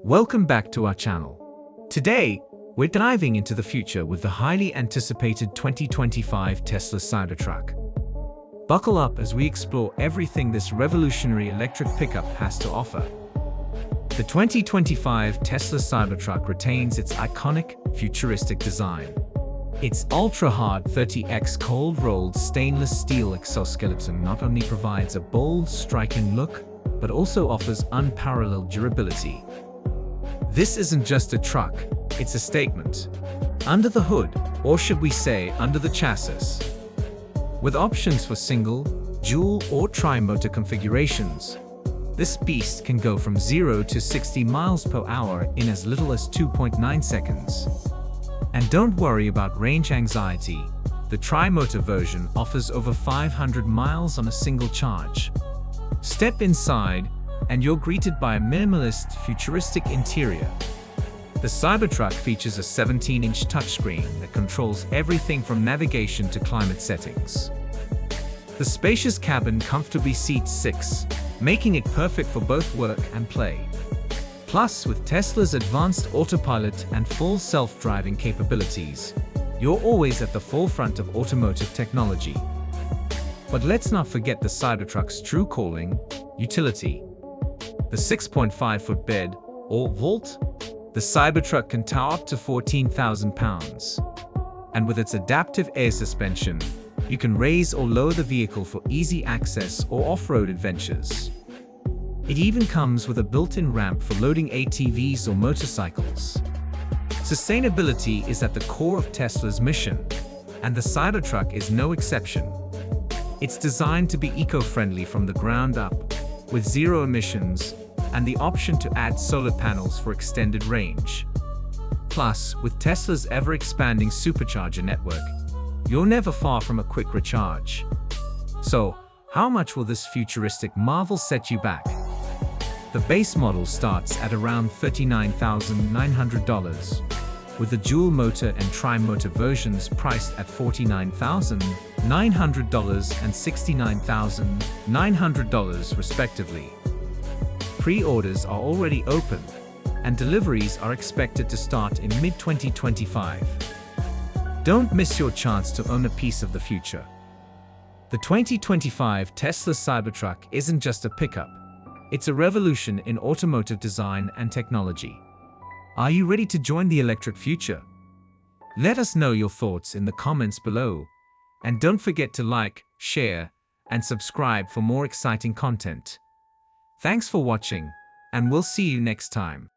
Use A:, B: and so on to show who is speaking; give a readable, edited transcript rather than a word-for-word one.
A: Welcome back to our channel. Today, we're diving into the future with the highly anticipated 2025 Tesla Cybertruck. Buckle up as we explore everything this revolutionary electric pickup has to offer. The 2025 Tesla Cybertruck retains its iconic, futuristic design. Its ultra-hard 30x cold-rolled stainless steel exoskeleton not only provides a bold, striking look, but also offers unparalleled durability. This isn't just a truck, it's a statement. Under the hood, or should we say under the chassis. With options for single, dual, or tri-motor configurations, this beast can go from 0 to 60 miles per hour in as little as 2.9 seconds. And don't worry about range anxiety. The tri-motor version offers over 500 miles on a single charge. Step inside, and you're greeted by a minimalist, futuristic interior. The Cybertruck features a 17-inch touchscreen that controls everything from navigation to climate settings. The spacious cabin comfortably seats 6, making it perfect for both work and play. Plus, with Tesla's advanced autopilot and full self-driving capabilities, you're always at the forefront of automotive technology. But let's not forget the Cybertruck's true calling, utility. The 6.5-foot bed, or vault, the Cybertruck can tow up to 14,000 pounds. And with its adaptive air suspension, you can raise or lower the vehicle for easy access or off-road adventures. It even comes with a built-in ramp for loading ATVs or motorcycles. Sustainability is at the core of Tesla's mission, and the Cybertruck is no exception. It's designed to be eco-friendly from the ground up, with zero emissions and the option to add solar panels for extended range. Plus, with Tesla's ever-expanding supercharger network, you're never far from a quick recharge. So, how much will this futuristic marvel set you back? The base model starts at around $39,900, with the dual motor and tri-motor versions priced at $49,900 and $69,900 respectively. Pre-orders are already open, and deliveries are expected to start in mid-2025. Don't miss your chance to own a piece of the future. The 2025 Tesla Cybertruck isn't just a pickup. It's a revolution in automotive design and technology. Are you ready to join the electric future? Let us know your thoughts in the comments below. And don't forget to like, share, and subscribe for more exciting content. Thanks for watching, and we'll see you next time.